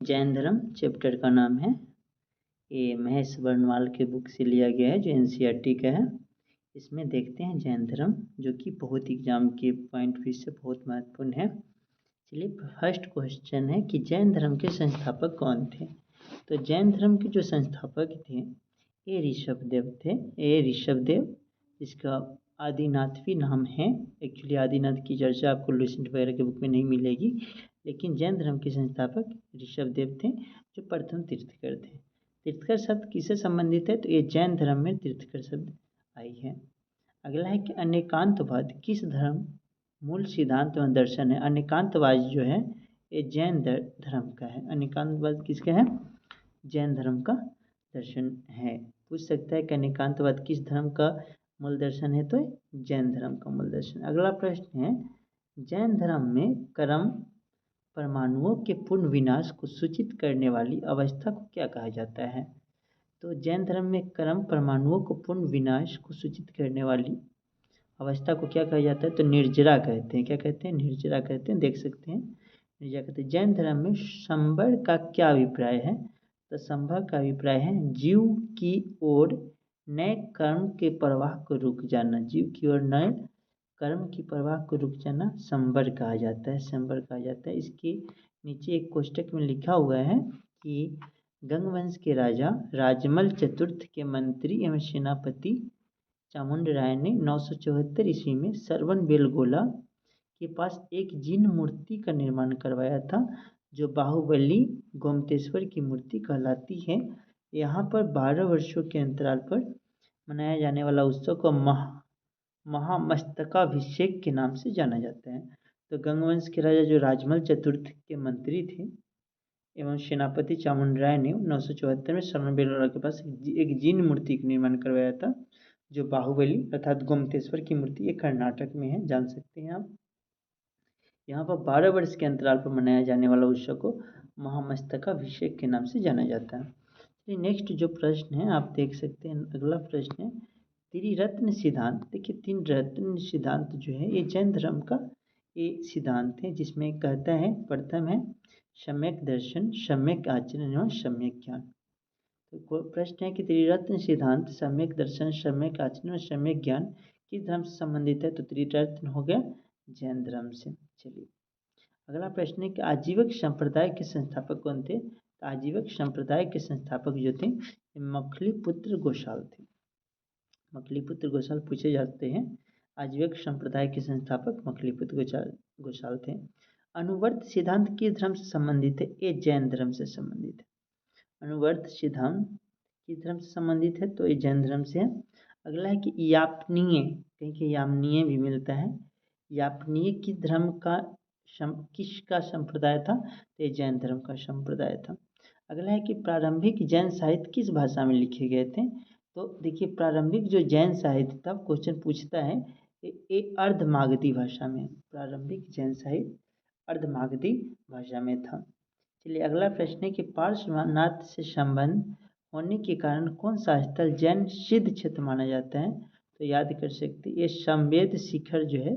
जैन धर्म चैप्टर का नाम है। ये महेश वर्णवाल के बुक से लिया गया है जो एनसीईआरटी का है। इसमें देखते हैं जैन धर्म, जो कि बहुत एग्जाम के पॉइंट ऑफ व्यू से बहुत महत्वपूर्ण है। चलिए, फर्स्ट क्वेश्चन है कि जैन धर्म के संस्थापक कौन थे। तो जैन धर्म के जो संस्थापक थे ये ऋषभदेव थे। ये ऋषभदेव, जिसका आदिनाथ भी नाम है। एक्चुअली आदिनाथ की चर्चा आपको लुसेंट वगैरह के बुक में नहीं मिलेगी, लेकिन जैन धर्म के संस्थापक ऋषभदेव थे, जो प्रथम तीर्थकर थे। तीर्थकर शब्द किससे संबंधित है, तो ये जैन धर्म में तीर्थकर शब्द आई है। अगला है कि अनेकांतवाद किस धर्म मूल सिद्धांत व दर्शन है। अनेकांतवाद जो है ये जैन धर्म का है। अनेकांतवाद किसका है, जैन धर्म का दर्शन है। पूछ सकता है कि अनेकांतवाद किस धर्म का मूल दर्शन है, तो जैन धर्म का मूल दर्शन। अगला प्रश्न है, जैन धर्म में कर्म परमाणुओं के पूर्ण विनाश को सूचित करने वाली अवस्था को क्या कहा जाता है। तो जैन धर्म में कर्म परमाणुओं को पूर्ण विनाश को सूचित करने वाली अवस्था को क्या कहा जाता है, तो निर्जरा कहते हैं। क्या कहते हैं, निर्जरा कहते हैं। देख सकते हैं निर्जरा कहते हैं। जैन धर्म में संवर का क्या अभिप्राय है, तो संभव का अभिप्राय है जीव की ओर नए कर्म के प्रवाह को रुक जाना। जीव की ओर नए कर्म की प्रवाह को रुक जाना संवर कहा जाता है। संवर कहा जाता है। इसके नीचे एक कोष्टक में लिखा हुआ है कि गंगवंश के राजा राजमल चतुर्थ के मंत्री एवं सेनापति चामुंड राय ने 974 ईस्वी में श्रवण बेलगोला के पास एक जिन मूर्ति का निर्माण करवाया था, जो बाहुबली गोमतेश्वर की मूर्ति कहलाती है। यहाँ पर 12 वर्षों के अंतराल पर मनाया जाने वाला उत्सव को महामस्तकाभिषेक के नाम से जाना जाता है। तो गंगवंश के राजा जो राजमल चतुर्थ के मंत्री थे एवं सेनापति चामुंड राय ने 974 में श्रवण बेलगोला के पास एक जिन मूर्ति का निर्माण करवाया था, जो बाहुबली अर्थात गोमतेश्वर की मूर्ति, ये कर्नाटक में है, जान सकते हैं आप। यहाँ पर 12 वर्ष के अंतराल पर मनाया जाने वाला उत्सव को महामस्तकाभिषेक के नाम से जाना जाता है। नेक्स्ट जो प्रश्न है आप देख सकते हैं। अगला प्रश्न है त्रिरत्न सिद्धांत। देखिए, तीन रत्न सिद्धांत जो है ये जैन धर्म का ये सिद्धांत है, जिसमें कहता है प्रथम है सम्यक दर्शन, सम्यक आचरण एवं सम्यक ज्ञान। तो प्रश्न है कि त्रिरत्न सिद्धांत सम्यक दर्शन, सम्यक आचरण और सम्यक ज्ञान किस धर्म से संबंधित है, तो त्रिरत्न हो गया जैन धर्म से। चलिए, अगला प्रश्न है कि आजीवक संप्रदाय के संस्थापक कौन थे। तो आजीवक संप्रदाय के संस्थापक जो थे मखलीपुत्र गोसाल थे। मखलीपुत्र गोसाल पूछे जाते हैं। आजीवक संप्रदाय के संस्थापक मखलीपुत्र गोसाल थे। अनुवर्त सिद्धांत किस धर्म से संबंधित है, ये जैन धर्म से संबंधित है। अनुवर्त सिद्धांत किस धर्म से संबंधित है, तो ये जैन धर्म से है। अगला है कि यापनीय, कहीं के यामनीय भी मिलता है। यापनीय किस धर्म का किसका संप्रदाय था, तो ये जैन धर्म का संप्रदाय था। अगला है कि प्रारंभिक जैन साहित्य किस भाषा में लिखे गए थे। तो देखिए, प्रारंभिक जो जैन साहित्य था, क्वेश्चन पूछता है ये अर्धमागधी भाषा में। प्रारंभिक जैन साहित्य अर्धमागधी भाषा में था। चलिए, अगला प्रश्न है कि पार्श्वनाथ से संबंध होने के कारण कौन सा स्थल जैन सिद्ध क्षेत्र माना जाता है। तो याद कर सकते, ये संवेद शिखर जो है,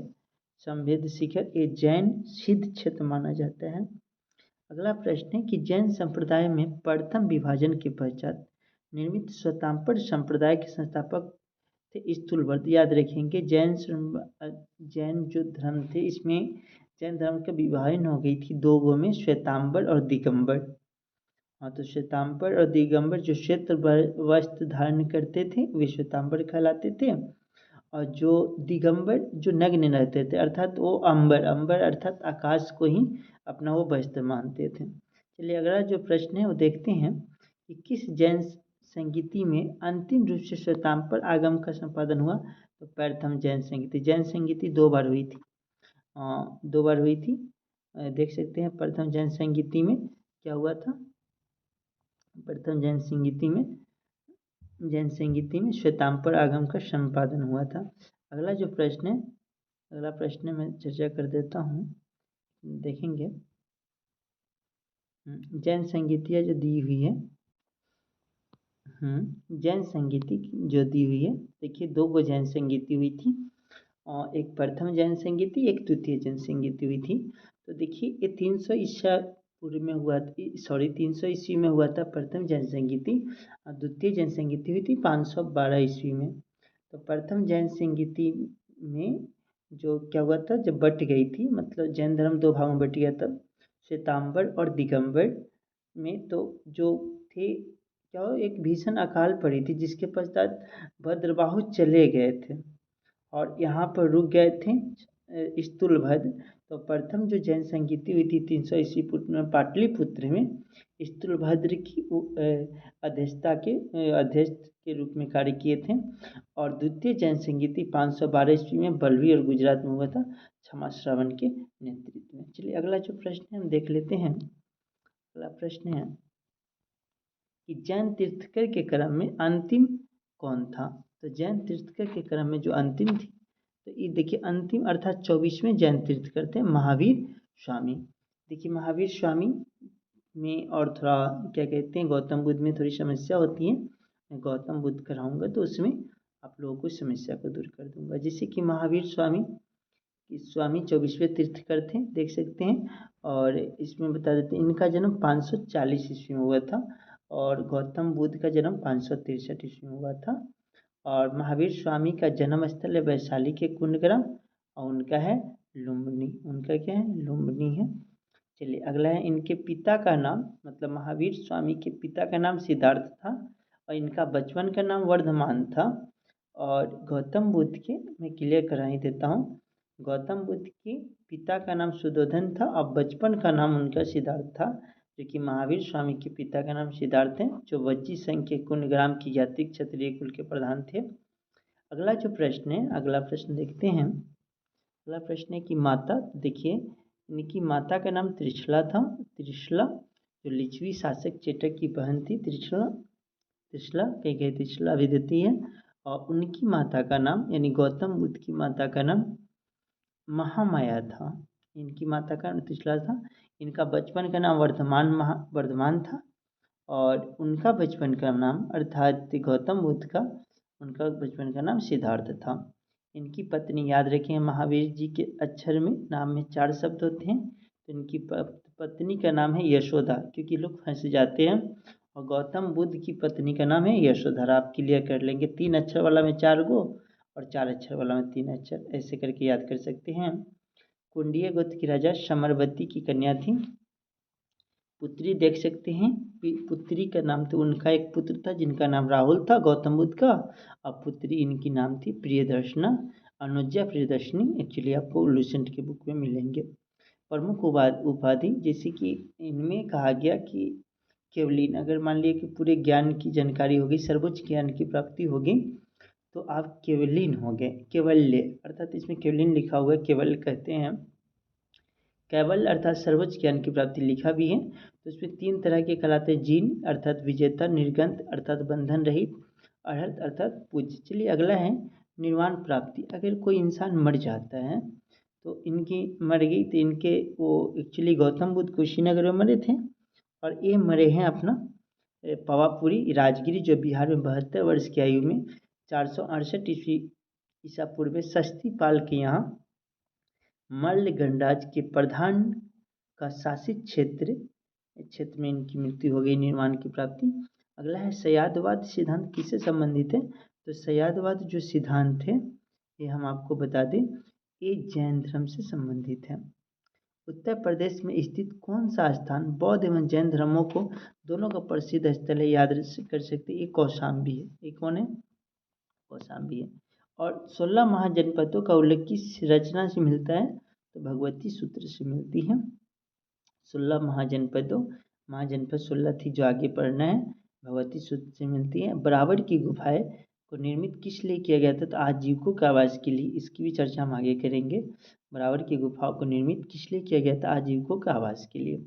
संवेद शिखर ये जैन सिद्ध क्षेत्र माना जाता है। अगला प्रश्न है कि जैन संप्रदाय में प्रथम विभाजन के पश्चात निर्मित श्वेतांबर संप्रदाय के संस्थापक थे स्थूलवर्त। याद रखेंगे, जैन जो धर्म थे इसमें जैन धर्म का विभाजन हो गई थी दो गो में, श्वेतांबर और दिगंबर। हाँ, तो श्वेतांबर और दिगंबर जो क्षेत्र वस्त्र धारण करते थे वे श्वेतांबर कहलाते थे, और जो दिगंबर जो नग्न रहते थे अर्थात वो अंबर अर्थात आकाश को ही अपना वो वस्त्र मानते थे। चलिए, अगला जो प्रश्न है वो देखते हैं कि किस जैन संगीति में अंतिम रूप से श्वेतांबर आगम का संपादन हुआ। तो प्रथम जैन संगीति। जैन संगीति दो बार हुई थी। देख सकते हैं प्रथम जैन संगीति में क्या हुआ था। प्रथम जैन संगीति में श्वेतांबर आगम का संपादन हुआ था। अगला प्रश्न मैं चर्चा कर देता हूँ, देखेंगे। जैन संगीतियाँ जो दी हुई है, जैन संगीति जो दी हुई है, देखिए दो गो जैन संगीति हुई थी, और एक प्रथम जैन संगीति, एक द्वितीय जैन संगीति हुई थी। तो देखिए, ये 300 ईसा पूर्व में हुआ, 300 ईस्वी में हुआ था प्रथम जैन संगीति, और द्वितीय जैन संगीति हुई थी 512 ईस्वी में। तो प्रथम जैन संगीति में जो क्या हुआ था, जब बट गई थी, मतलब जैन धर्म दो भागों में बट गया था, श्वेतांबर और दिगंबर में। तो जो थे क्या हो, एक भीषण अकाल पड़ी थी, जिसके पश्चात भद्रबाहु चले गए थे और यहाँ पर रुक गए थे स्थूलभद्र। तो प्रथम जो जैन संगीति हुई थी 300 ईस्वी पूर्व में पाटलिपुत्र में, स्थूलभद्र की अध्यक्ष के रूप में कार्य किए थे। और द्वितीय जैन संगीति 512 ईस्वी में बल्लवी और गुजरात में हुआ था, क्षमाश्रवण के नेतृत्व में। चलिए अगला जो प्रश्न है हम देख लेते हैं। अगला प्रश्न है कि जैन तीर्थकर के क्रम में अंतिम कौन था। तो जैन तीर्थकर के क्रम में जो अंतिम थी, तो ये देखिए अंतिम अर्थात 24वें जैन तीर्थकर थे महावीर स्वामी। देखिए महावीर स्वामी में और थोड़ा क्या कहते हैं, गौतम बुद्ध में थोड़ी समस्या होती है। मैं गौतम बुद्ध कराऊंगा तो उसमें आप लोगों को समस्या को दूर कर दूंगा। जैसे कि महावीर स्वामी 24वें तीर्थकर थे, देख सकते हैं। और इसमें बता देते हैं इनका जन्म 540 ईस्वी में हुआ था और गौतम बुद्ध का जन्म 563 ईस्वी में हुआ था। और महावीर स्वामी का जन्म स्थल है वैशाली के कुंडग्राम और उनका है लुम्बिनी। उनका क्या है, लुम्बिनी है। चलिए अगला है, इनके पिता का नाम, मतलब महावीर स्वामी के पिता का नाम सिद्धार्थ था और इनका बचपन का नाम वर्धमान था। और गौतम बुद्ध के मैं क्लियर करा ही देता हूँ, गौतम बुद्ध के पिता का नाम सुधोधन था और बचपन का नाम उनका सिद्धार्थ था। जो कि महावीर स्वामी के पिता का नाम सिद्धार्थ है, जो वज्जी संघ के कुंडग्राम की जाति क्षत्रिय कुल के प्रधान थे। अगला जो प्रश्न है, अगला प्रश्न देखते हैं। अगला प्रश्न है कि माता, देखिए इनकी माता का नाम त्रिशला था। त्रिशला जो लिच्छवी शासक चेटक की बहन थी, त्रिशला कहीं कहीं त्रिशला भी देती है। और उनकी माता का नाम यानी गौतम बुद्ध की माता का नाम महामाया था। इनकी माता का नाम त्रिशला था। इनका बचपन का नाम वर्धमान था और उनका बचपन का नाम अर्थात गौतम बुद्ध का, उनका बचपन का नाम सिद्धार्थ था। इनकी पत्नी, याद रखें महावीर जी के अक्षर में नाम में 4 शब्द होते हैं, तो इनकी पत्नी का नाम है यशोदा, क्योंकि लोग फंस जाते हैं। और गौतम बुद्ध की पत्नी का नाम है यशोधरा। आप क्लियर कर लेंगे, 3 अक्षर वाला में 4 गो और 4 अक्षर वाला में 3 अक्षर, ऐसे करके याद कर सकते हैं। कुंडीय गोत्र की राजा समरवती की कन्या थी। पुत्री देख सकते हैं, पुत्री का नाम, तो उनका एक पुत्र था जिनका नाम राहुल था गौतम बुद्ध का, और पुत्री इनकी नाम थी प्रियदर्शना, अनुज्ञा प्रियदर्शनी। एक्चुअली आपको लुसेंट के बुक में मिलेंगे। प्रमुख उपाधि, जैसे कि इनमें कहा गया कि केवलिन, अगर मान लिया कि पूरे ज्ञान की जानकारी होगी, सर्वोच्च ज्ञान की प्राप्ति होगी, तो आप केवलिन हो गए। केवल्य अर्थात इसमें केवलिन लिखा हुआ है, केवल कहते हैं। केवल अर्थात सर्वोच्च ज्ञान की प्राप्ति लिखा भी है। तो इसमें 3 तरह के कहलाते हैं, जीन अर्थात विजेता, निर्गंत अर्थात बंधन रहित, अर्हत अर्थात पूज्य। चलिए अगला है निर्वाण प्राप्ति। अगर कोई इंसान मर जाता है, तो इनकी मर गई, तो इनके वो एक्चुअली गौतम बुद्ध कुशीनगर में मरे थे और ये मरे हैं अपना पावापुरी राजगिरी, जो बिहार में 72 वर्ष की आयु में 468 ईसा पूर्व में सस्ती पाल के यहाँ मल्ल गणराज्य के प्रधान का शासित क्षेत्र में इनकी मृत्यु हो गई, निर्वाण की प्राप्ति। अगला है सयादवाद सिद्धांत किससे संबंधित है। तो सयादवाद जो सिद्धांत है, ये हम आपको बता दें, ये जैन धर्म से संबंधित है। उत्तर प्रदेश में स्थित कौन सा स्थान बौद्ध एवं जैन धर्मों को दोनों का प्रसिद्ध स्थल है, याद कर सकते हैं, ये कौशाम्बी है। ये कौन है, कौशाम्बी है। और 16 महाजनपदों का उल्लेख किस रचना से मिलता है, तो भगवती सूत्र से मिलती है। 16 महाजनपद 16 थी, जो आगे पढ़ना है, भगवती सूत्र से मिलती है। बराबर की गुफाएं को निर्मित किस लिए किया गया था, तो आजीविकों के आवास के लिए। इसकी भी चर्चा हम आगे करेंगे। बराबर की गुफाओं को निर्मित किस लिए किया गया था, आजीविकों के आवास के लिए।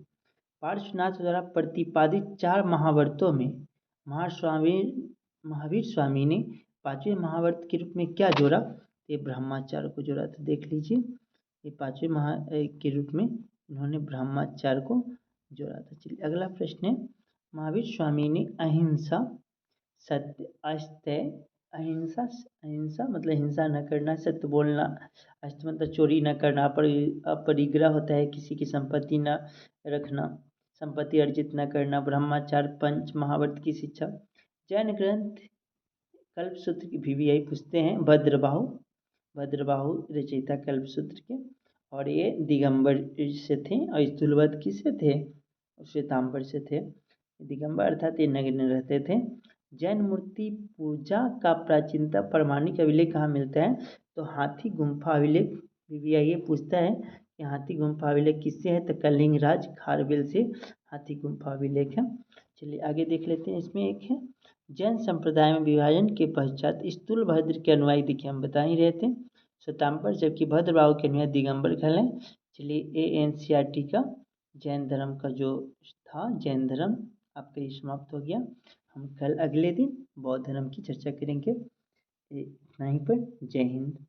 पार्श्वनाथ द्वारा प्रतिपादित 4 महाव्रतों में महावीर स्वामी ने 5वें महाव्रत के रूप में क्या जोड़ा, ये ब्रह्माचार को जोड़ा था। देख लीजिए, ये 5वें के रूप में इन्होंने ब्रह्माचार को जोड़ा था। चलिए अगला प्रश्न है, महावीर स्वामी ने अहिंसा, सत्य, अस्तेय, अहिंसा मतलब हिंसा न करना, सत्य बोलना, अस्त मतलब चोरी न करना, अपरिग्रह होता है किसी की संपत्ति न रखना, संपत्ति अर्जित न करना, ब्रह्मचार्य, पंच महाव्रत की शिक्षा। जैन ग्रंथ कल्पसूत्र की VVI पूछते हैं, भद्रबाहु रचयिता कल्पसूत्र के, और ये दिगंबर से थे और स्थूलवध किससे थे, श्वेतांबर से थे। दिगंबर अर्थात ये नग्न रहते थे। जैन मूर्ति पूजा का प्राचीनता प्रमाणिक अभिलेख कहाँ मिलता है, तो हाथी गुम्फा अभिलेख VVI ये पूछता है कि हाथी गुम्फा अभिलेख किससे है, तो कलिंगराज खारवेल से हाथी गुम्फा अभिलेख है। चलिए आगे देख लेते हैं। इसमें एक है जैन संप्रदाय में विभाजन के पश्चात स्थूल भद्र के अनुयायी, देखिए हम बता ही रहे थे श्वेतांबर, जबकि भद्रबाहु के अनुयायी दिगंबर कहलाए। चलिए ANCERT का जैन धर्म का जो था, जैन धर्म आपका ये समाप्त हो गया। हम कल अगले दिन बौद्ध धर्म की चर्चा करेंगे। इतना ही पर, जय हिंद।